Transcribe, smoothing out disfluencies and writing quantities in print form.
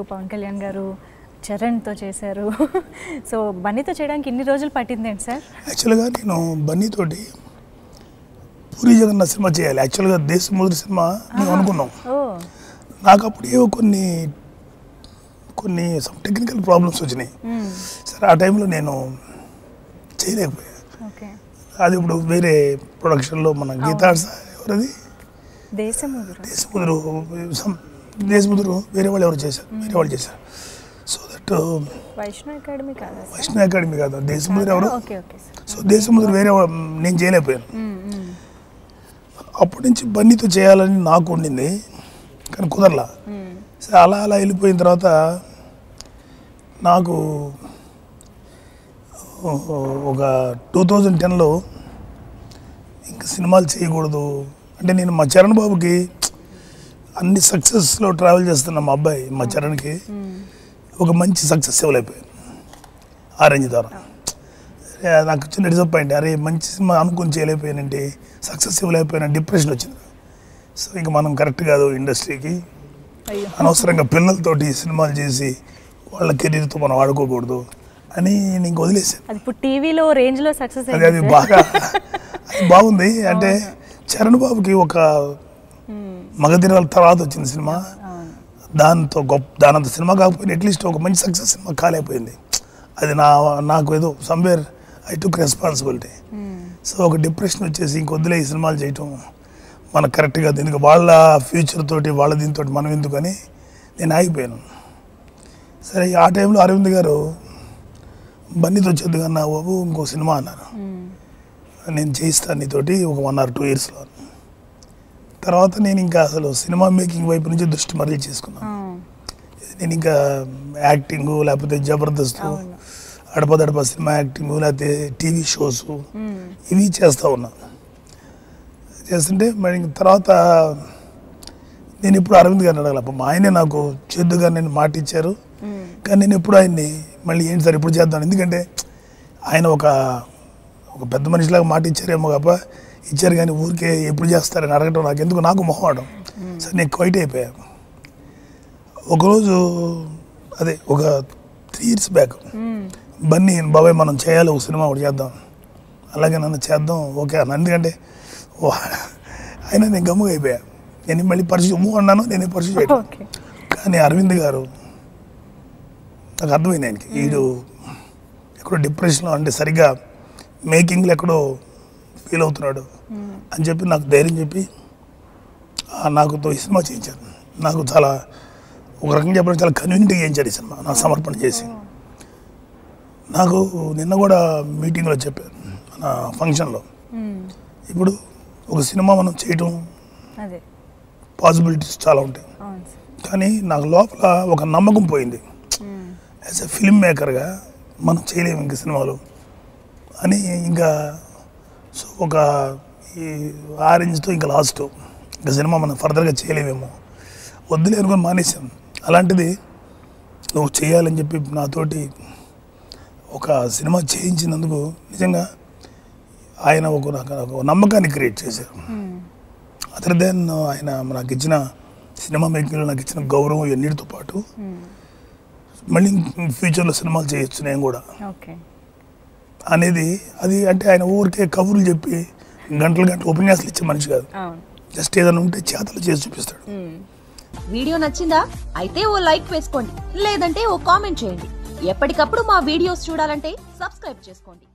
పవన్ కళ్యాణ్ గారు చరణ్ తో చేశారు. సో బన్నీతో చేయడానికి ఇన్ని రోజులు పట్టిందేంటి సార్? యాక్చువల్గా నేను బన్నీ తోటి పూరి జగన్నాథ్ సినిమా చేయాలి. యాక్చువల్గా దేశముద్ర సినిమా మేము అనుకున్నాం. నాకు అప్పుడు ఏవో కొన్ని టెక్నికల్ ప్రాబ్లమ్స్ వచ్చినాయి. సరే ఆ టైంలో నేను చేయలేకపోయా. అది ఇప్పుడు వేరే ప్రొడక్షన్లో మన గీతాడ్స్ ఎవరది దేశముద్రు వేరే వాళ్ళు ఎవరు చేశారు, సో దట్ వైష్ణవ్ అకాడమీ కాదు, దేశముద్రు ఎవరు. సో దేశముద్రు వేరే నేను చేయలేకపోయాను. అప్పటి నుంచి బన్నీతో చేయాలని నాకు ఉండింది, కానీ కుదరలా. సరే అలా వెళ్ళిపోయిన తర్వాత నాకు ఒక 2010లో ఇంకా సినిమాలు చేయకూడదు అంటే, నేను మా చరణ్ బాబుకి అన్ని సక్సెస్లో ట్రావెల్ చేస్తున్న మా అబ్బాయి మా చరణ్కి ఒక మంచి సక్సెస్ ఇవ్వలేకపోయాను ఆ రేంజ్ ద్వారా. నాకు చిన్న డిసప్పాయింట్, అరే మంచి సినిమా అనుకుని చేయలేకపోయానంటే, సక్సెస్ ఇవ్వలేకపోయినా డిప్రెషన్ వచ్చింది. సో ఇంకా మనం కరెక్ట్ కాదు ఇండస్ట్రీకి, అనవసరంగా పిల్లలతోటి సినిమాలు చేసి వాళ్ళ కెరీర్తో మనం ఆడుకోకూడదు అని నేను వదిలేసాను. అది బాగా బాగుంది. అంటే చరణ్ బాబుకి ఒక మగధీరాల తర్వాత వచ్చిన సినిమా, దానంత సినిమా కాకపోయినా అట్లీస్ట్ ఒక మంచి సక్సెస్ సినిమా కాలేకపోయింది. అది నాకు ఏదో somewhere I took responsibility. So ఒక డిప్రెషన్ వచ్చేసి ఇంకొద్దులే ఈ సినిమాలు చేయటం మనకు కరెక్ట్ కాదు, ఎందుకు వాళ్ళ ఫ్యూచర్ తోటి వాళ్ళ దీంతో మనం ఎందుకని నేను ఆగిపోయాను. సరే ఆ టైంలో అరవింద్ గారు బన్నీతో వచ్చేది కన్నా బాబు ఇంకో సినిమా అన్నారు, నేను చేయిస్తాను నీతోటి ఒక 1 or 2 yearsలో. తర్వాత నేను ఇంకా అసలు సినిమా మేకింగ్ వైపు నుంచి దృష్టి మరలి చేసుకున్నాను. నేను ఇంకా యాక్టింగ్ లేకపోతే జబర్దస్త్, అడపదడప సినిమా యాక్టింగ్, లేకపోతే టీవీ షోస్ ఇవి చేస్తూ ఉన్నాను. చేస్తుంటే మరి తర్వాత నేను ఇప్పుడు అరవింద్ గారిని అడగల, మా ఆయనే నాకు చేద్దుగా నేను మాట ఇచ్చారు, కానీ నేను ఎప్పుడు ఆయన్ని మళ్ళీ ఏంటి సార్ ఇప్పుడు చేద్దాం, ఎందుకంటే ఆయన ఒక పెద్ద మనిషిలాగా మాట ఇచ్చారేమో కాప ఇచ్చారు, కానీ ఊరికే ఎప్పుడు చేస్తారని అడగటం నాకు ఎందుకు, నాకు మొహమాటం. సరే నేను క్వైట్ అయిపోయాను. ఒకరోజు అదే ఒక 3 years బ్యాక్ బన్నీ బాబాయ్ మనం చేయాలి, ఒక సినిమా ఒకటి చేద్దాం, అలాగే నన్ను చేద్దాం ఓకే అన్న. ఎందుకంటే అయినా నేను గమ్ముగా అయిపోయాను, నేను మళ్ళీ పర్సూ అన్నాను, నేనే పర్సూ చేయను. కానీ అరవింద్ గారు నాకు అర్థమైంది, ఆయనకి వీడు ఎక్కడో డిప్రెషన్లో అంటే సరిగ్గా మేకింగ్లో ఎక్కడో ఫీల్ అవుతున్నాడు అని చెప్పి నాకు ధైర్యం చెప్పి నాకుతో ఈ సినిమా చేయించారు. నాకు చాలా ఒక రకంగా చెప్పడం చాలా కన్వీనియంట్గా చేయించాడు ఈ సినిమా, నాకు సమర్పణ చేసి. నాకు నిన్న కూడా మీటింగ్లో చెప్పాను మన ఫంక్షన్లో, ఇప్పుడు ఒక సినిమా మనం చేయటం పాసిబిలిటీస్ చాలా ఉంటాయి, కానీ నాకు లోపల ఒక నమ్మకం పోయింది, యాజ్ ఎ ఫిల్మ్ మేకర్గా మనం చేయలేము ఇంక సినిమాలు అని. ఇంకా సో ఒక ఈ ఆరెంజ్తో ఇంకా లాస్ట్ ఇంకా సినిమా మనం ఫర్దర్గా చేయలేమేమో, వద్దులే అనుకుని మానేసాం. అలాంటిది నువ్వు చేయాలని చెప్పి నాతోటి ఒక సినిమా చేయించినందుకు నిజంగా ఆయన ఒక నమ్మకాన్ని క్రియేట్ చేశారు. అదర్ దెన్ ఆయన నాకు ఇచ్చిన సినిమా మేకింగ్లో నాకు ఇచ్చిన గౌరవం ఎన్నిటితో పాటు మళ్ళీ ఫ్యూచర్లో సినిమాలు చేయొచ్చు నేను కూడా అనేది, అది అంటే ఆయన ఊరికే కబుర్లు చెప్పి గంటలు ఉపన్యాసాలు ఇచ్చే మనిషి కాదు, జస్ట్ ఏదైనా ఉంటే చేతలు చేసి చూపిస్తాడు. వీడియో నచ్చిందా? అయితే ఓ లైక్ వేసుకోండి, లేదంటే ఓ కామెంట్ చేయండి. ఎప్పటికప్పుడు మా వీడియోస్ చూడాలంటే సబ్స్క్రైబ్ చేసుకోండి.